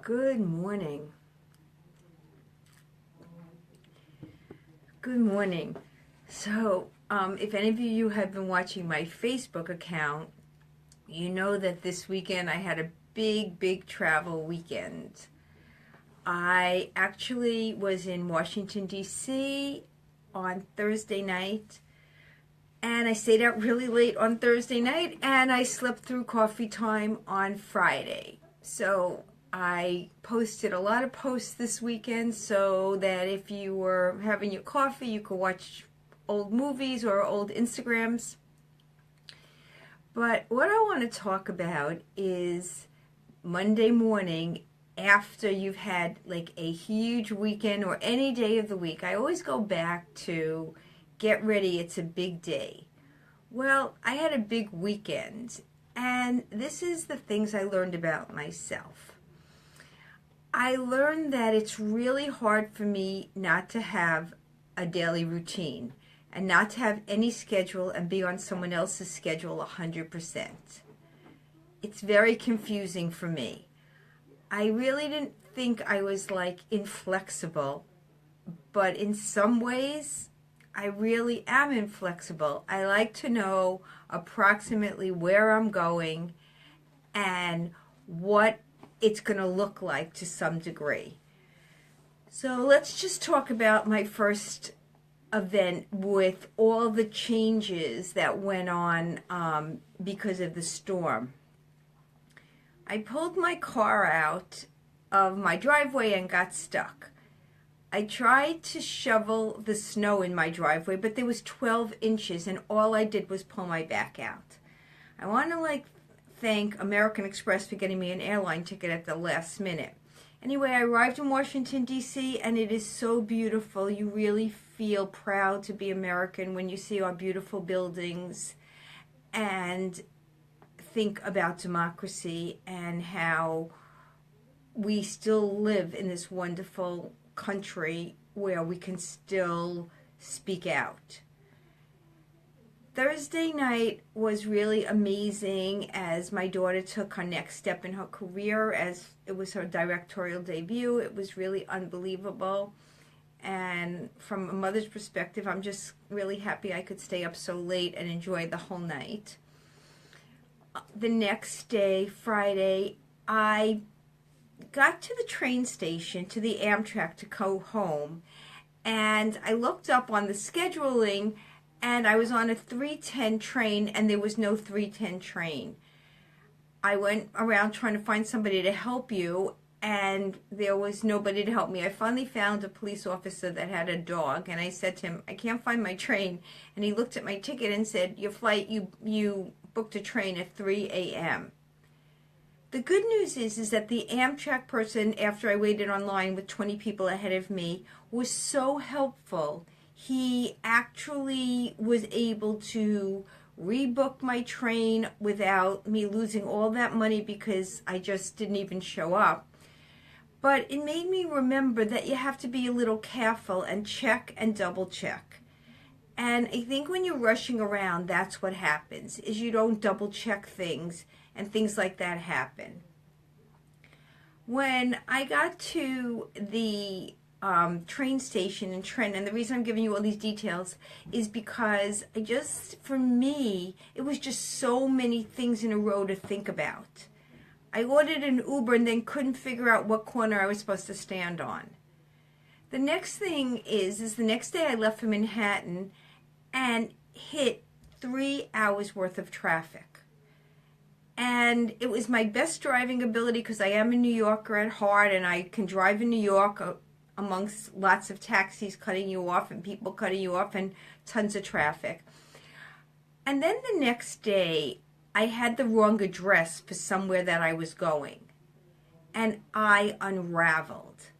Good morning. Good morning. If any of you have been watching my Facebook account, you know that this weekend I had a big travel weekend. I actually was in Washington, D.C. on Thursday night, and I stayed out really late on Thursday night, and I slept through coffee time on Friday. So I posted a lot of posts this weekend so that if you were having your coffee, you could watch old movies or old Instagrams. But what I want to talk about is Monday morning after you've had like a huge weekend or any day of the week. I always go back to get ready, it's a big day. Well, I had a big weekend, and this is the things I learned about myself. I learned that it's really hard for me not to have a daily routine and not to have any schedule and be on someone else's schedule 100%. It's very confusing for me. I really didn't think I was like inflexible, but in some ways, I really am inflexible. I like to know approximately where I'm going and what it's going to look like to some degree. So let's just talk about my first event with all the changes that went on because of the storm. I pulled my car out of my driveway and got stuck. I tried to shovel the snow in my driveway, but there was 12 inches and all I did was pull my back out. I want to thank American Express for getting me an airline ticket at the last minute. Anyway, I arrived in Washington, D.C., and it is so beautiful. You really feel proud to be American when you see our beautiful buildings and think about democracy and how we still live in this wonderful country where we can still speak out. Thursday night was really amazing as my daughter took her next step in her career, as it was her directorial debut. It was really unbelievable. And from a mother's perspective, I'm just really happy I could stay up so late and enjoy the whole night. The next day, Friday, I got to the train station, to the Amtrak to go home, and I looked up on the scheduling and I was on a 3:10 train and there was no 3:10 train. I went around trying to find somebody to help you and there was nobody to help me. I finally found a police officer that had a dog and I said to him, I can't find my train. And he looked at my ticket and said, your flight, you booked a train at 3 a.m. The good news is that the Amtrak person, after I waited online with 20 people ahead of me, was so helpful. He actually was able to rebook my train without me losing all that money because I just didn't even show up. But it made me remember that you have to be a little careful and check and double check. And I think when you're rushing around, that's what happens, is you don't double check things and things like that happen. When I got to the train station in Trenton, and the reason I'm giving you all these details is because for me, it was just so many things in a row to think about. I ordered an Uber and then couldn't figure out what corner I was supposed to stand on. The next thing is the next day I left for Manhattan and hit 3 hours worth of traffic. And it was my best driving ability because I am a New Yorker at heart and I can drive in New York amongst lots of taxis cutting you off and people cutting you off and tons of traffic. And then the next day, I had the wrong address for somewhere that I was going. And I unraveled.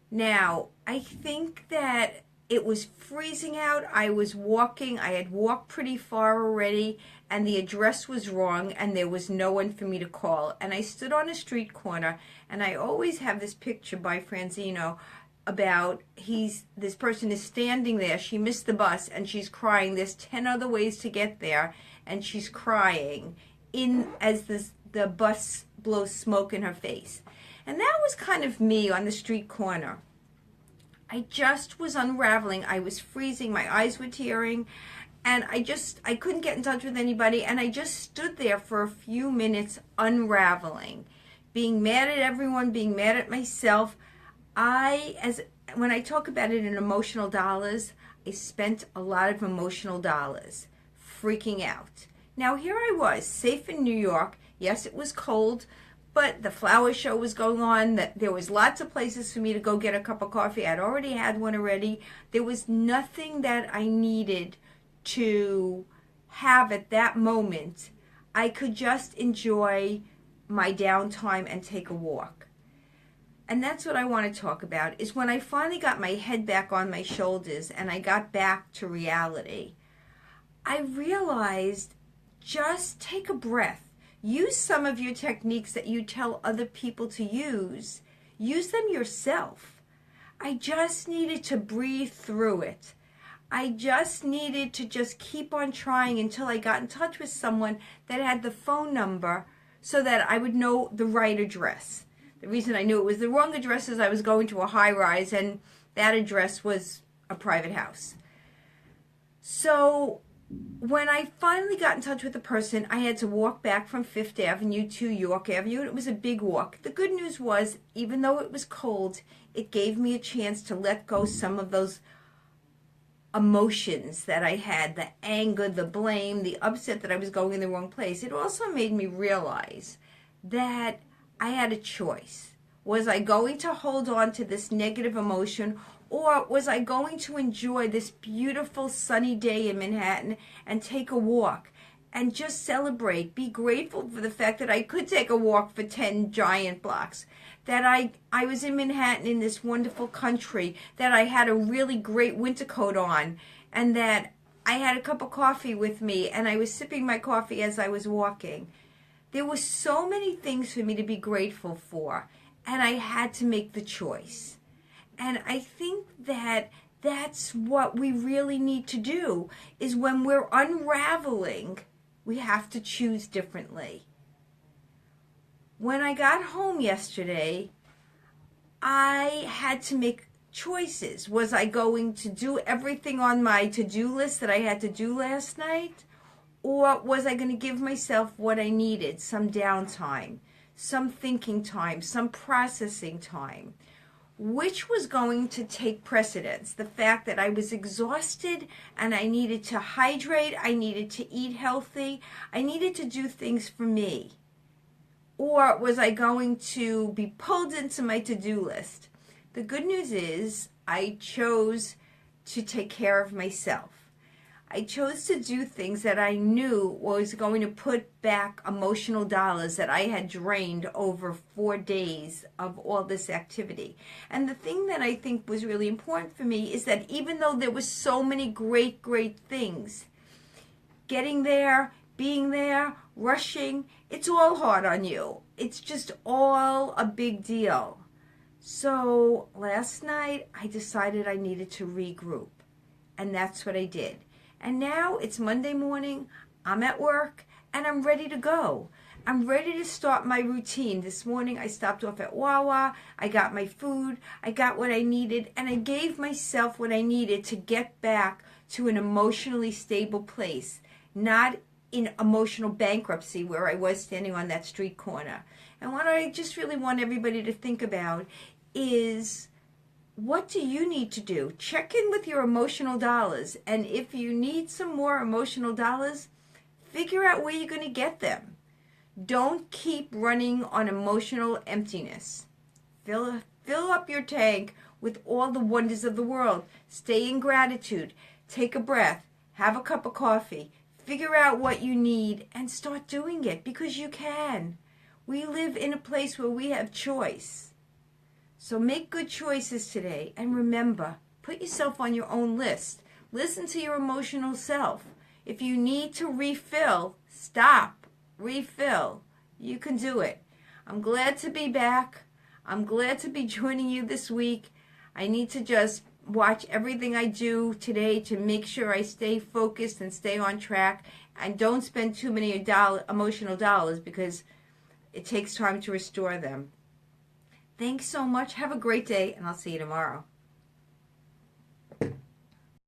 Now, I think that it was freezing out. I was walking. I had walked pretty far already, and the address was wrong, and there was no one for me to call. And I stood on a street corner, and I always have this picture by Franzino about this person is standing there. She missed the bus, and she's crying. There's 10 other ways to get there, and she's crying as the bus blows smoke in her face. And that was kind of me on the street corner. I just was unraveling. I was freezing. My eyes were tearing. And I couldn't get in touch with anybody. And I just stood there for a few minutes unraveling, being mad at everyone, being mad at myself. When I talk about it in emotional dollars, I spent a lot of emotional dollars freaking out. Now here I was, safe in New York. Yes, it was cold, but the flower show was going on. There was lots of places for me to go get a cup of coffee. I'd already had one already. There was nothing that I needed to have at that moment. I could just enjoy my downtime and take a walk. And that's what I want to talk about, is when I finally got my head back on my shoulders and I got back to reality, I realized, just take a breath. Use some of your techniques that you tell other people to use. Use them yourself. I just needed to breathe through it. I just needed to just keep on trying until I got in touch with someone that had the phone number so that I would know the right address. The reason I knew it was the wrong address is I was going to a high-rise, and that address was a private house. So when I finally got in touch with the person, I had to walk back from Fifth Avenue to York Avenue, and it was a big walk. The good news was, even though it was cold, it gave me a chance to let go some of those emotions that I had, the anger, the blame, the upset that I was going in the wrong place. It also made me realize that I had a choice. Was I going to hold on to this negative emotion, or was I going to enjoy this beautiful sunny day in Manhattan and take a walk and just celebrate, be grateful for the fact that I could take a walk for 10 giant blocks, that I was in Manhattan in this wonderful country, that I had a really great winter coat on, and that I had a cup of coffee with me and I was sipping my coffee as I was walking. There were so many things for me to be grateful for, and I had to make the choice. And I think that that's what we really need to do, is when we're unraveling, we have to choose differently. When I got home yesterday, I had to make choices. Was I going to do everything on my to-do list that I had to do last night? Or was I going to give myself what I needed, some downtime, some thinking time, some processing time? Which was going to take precedence? The fact that I was exhausted and I needed to hydrate, I needed to eat healthy, I needed to do things for me. Or was I going to be pulled into my to-do list? The good news is I chose to take care of myself. I chose to do things that I knew was going to put back emotional dollars that I had drained over 4 days of all this activity. And the thing that I think was really important for me is that even though there were so many great, great things, getting there, being there, rushing, it's all hard on you. It's just all a big deal. So last night I decided I needed to regroup, and that's what I did. And now it's Monday morning, I'm at work, and I'm ready to go. I'm ready to start my routine. This morning I stopped off at Wawa, I got my food, I got what I needed, and I gave myself what I needed to get back to an emotionally stable place, not in emotional bankruptcy where I was standing on that street corner. And what I just really want everybody to think about is, what do you need to do? Check in with your emotional dollars. And if you need some more emotional dollars, figure out where you're going to get them. Don't keep running on emotional emptiness. Fill up your tank with all the wonders of the world. Stay in gratitude. Take a breath. Have a cup of coffee. Figure out what you need and start doing it, because you can. We live in a place where we have choice. So make good choices today, and remember, put yourself on your own list. Listen to your emotional self. If you need to refill, stop, refill. You can do it. I'm glad to be back. I'm glad to be joining you this week. I need to just watch everything I do today to make sure I stay focused and stay on track, and don't spend too many emotional dollars, because it takes time to restore them. Thanks so much. Have a great day, and I'll see you tomorrow.